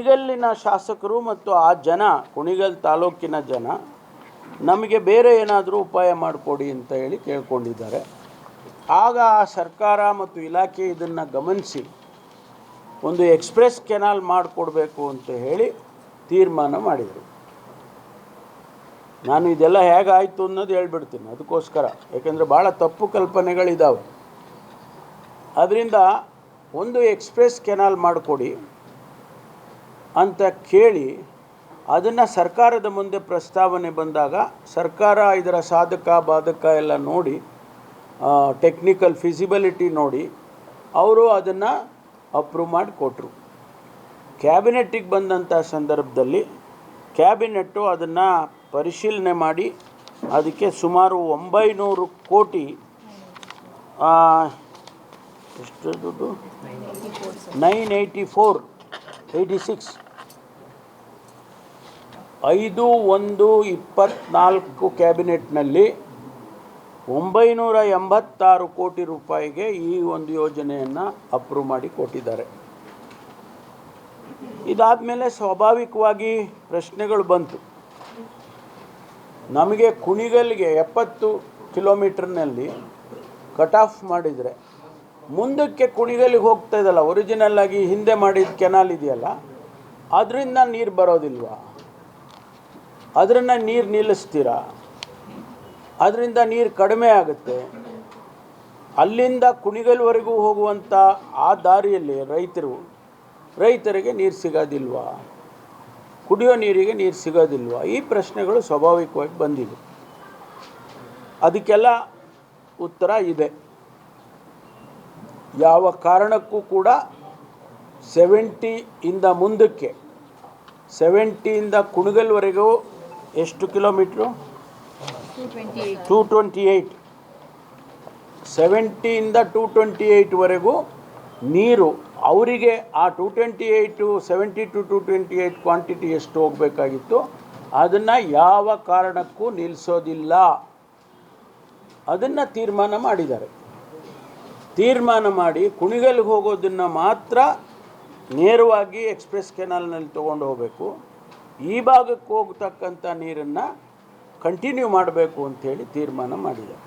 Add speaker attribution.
Speaker 1: ಕುಣಿಗಲ್ಲಿನ ಶಾಸಕರು ಮತ್ತು ಆ ಜನ, ಕುಣಿಗಲ್ ತಾಲೂಕಿನ ಜನ ನಮಗೆ ಬೇರೆ ಏನಾದರೂ ಉಪಾಯ ಮಾಡಿಕೊಡಿ ಅಂತ ಹೇಳಿ ಕೇಳ್ಕೊಂಡಿದ್ದಾರೆ. ಆಗ ಸರ್ಕಾರ ಮತ್ತು ಇಲಾಖೆ ಇದನ್ನು ಗಮನಿಸಿ ಒಂದು ಎಕ್ಸ್ಪ್ರೆಸ್ ಕೆನಾಲ್ ಮಾಡಿಕೊಡ್ಬೇಕು ಅಂತ ಹೇಳಿ ತೀರ್ಮಾನ ಮಾಡಿದರು. ನಾನು ಇದೆಲ್ಲ ಹೇಗಾಯಿತು ಅನ್ನೋದು ಹೇಳ್ಬಿಡ್ತೀನಿ ಅದಕ್ಕೋಸ್ಕರ, ಯಾಕೆಂದರೆ ಭಾಳ ತಪ್ಪು ಕಲ್ಪನೆಗಳಿದ್ದಾವೆ. ಅದರಿಂದ ಒಂದು ಎಕ್ಸ್ಪ್ರೆಸ್ ಕೆನಾಲ್ ಮಾಡಿಕೊಡಿ ಅಂತ ಕೇಳಿ ಅದನ್ನು ಸರ್ಕಾರದ ಮುಂದೆ ಪ್ರಸ್ತಾವನೆ ಬಂದಾಗ ಸರ್ಕಾರ ಇದರ ಸಾಧಕ ಬಾಧಕ ಎಲ್ಲ ನೋಡಿ, ಟೆಕ್ನಿಕಲ್ ಫಿಸಿಬಿಲಿಟಿ ನೋಡಿ ಅವರು ಅದನ್ನು ಅಪ್ರೂವ್ ಮಾಡಿಕೊಟ್ರು. ಕ್ಯಾಬಿನೆಟ್ಟಿಗೆ ಬಂದಂಥ ಸಂದರ್ಭದಲ್ಲಿ ಕ್ಯಾಬಿನೆಟ್ಟು ಅದನ್ನು ಪರಿಶೀಲನೆ ಮಾಡಿ ಅದಕ್ಕೆ ಸುಮಾರು 900 ಕೋಟಿ, ಎಷ್ಟು ದುಡ್ಡು, 984.86 5/1/24 ಕ್ಯಾಬಿನೆಟ್ನಲ್ಲಿ 986 ಕೋಟಿ ರೂಪಾಯಿಗೆ ಈ ಒಂದು ಯೋಜನೆಯನ್ನು ಅಪ್ರೂವ್ ಮಾಡಿ ಕೊಟ್ಟಿದ್ದಾರೆ. ಇದಾದ ಮೇಲೆ ಸ್ವಾಭಾವಿಕವಾಗಿ ಪ್ರಶ್ನೆಗಳು ಬಂತು. ನಮಗೆ ಕುಣಿಗಲ್ಗೆ 70 ಕಿಲೋಮೀಟರ್ನಲ್ಲಿ ಕಟ್ ಆಫ್ ಮಾಡಿದರೆ ಮುಂದಕ್ಕೆ ಕುಣಿಗಲ್ಲಿಗೆ ಹೋಗ್ತಾ ಇದಲ್ಲ, ಒರಿಜಿನಲ್ ಆಗಿ ಹಿಂದೆ ಮಾಡಿದ ಕೆನಾಲ್ ಇದೆಯಲ್ಲ, ಅದರಿಂದ ನೀರು ಬರೋದಿಲ್ವ? ಅದನ್ನು ನೀರು ನಿಲ್ಲಿಸ್ತೀರಾ? ಅದರಿಂದ ನೀರು ಕಡಿಮೆ ಆಗುತ್ತೆ. ಅಲ್ಲಿಂದ ಕುಣಿಗಲ್ವರೆಗೂ ಹೋಗುವಂಥ ಆ ದಾರಿಯಲ್ಲಿ ರೈತರಿಗೆ ನೀರು ಸಿಗೋದಿಲ್ವಾ? ಕುಡಿಯೋ ನೀರಿಗೆ ನೀರು ಸಿಗೋದಿಲ್ವಾ? ಈ ಪ್ರಶ್ನೆಗಳು ಸ್ವಾಭಾವಿಕವಾಗಿ ಬಂದಿವೆ. ಅದಕ್ಕೆಲ್ಲ ಉತ್ತರ ಇದೆ. ಯಾವ ಕಾರಣಕ್ಕೂ ಕೂಡ 70ಇಂದ ಮುಂದಕ್ಕೆ, 70ಇಂದ ಕುಣಿಗಲ್ವರೆಗೂ ಎಷ್ಟು ಕಿಲೋಮೀಟ್ರು? 228. 70ಇಂದ 228ವರೆಗೂ ನೀರು ಅವರಿಗೆ ಆ 228, 70 to 228 ಕ್ವಾಂಟಿಟಿ ಎಷ್ಟು ಹೋಗಬೇಕಾಗಿತ್ತು ಅದನ್ನು ಯಾವ ಕಾರಣಕ್ಕೂ ನಿಲ್ಲಿಸೋದಿಲ್ಲ. ಅದನ್ನು ತೀರ್ಮಾನ ಮಾಡಿದ್ದಾರೆ. ತೀರ್ಮಾನ ಮಾಡಿ ಕುಣಿಗಲ್ಗೆ ಹೋಗೋದನ್ನು ಮಾತ್ರ ನೇರವಾಗಿ ಎಕ್ಸ್ಪ್ರೆಸ್ ಕೆನಾಲ್ನಲ್ಲಿ ತೊಗೊಂಡು ಹೋಗಬೇಕು, ಈ ಭಾಗಕ್ಕೆ ಹೋಗ್ತಕ್ಕಂಥ ನೀರನ್ನು ಕಂಟಿನ್ಯೂ ಮಾಡಬೇಕು ಅಂಥೇಳಿ ತೀರ್ಮಾನ ಮಾಡಿದ್ದಾರೆ.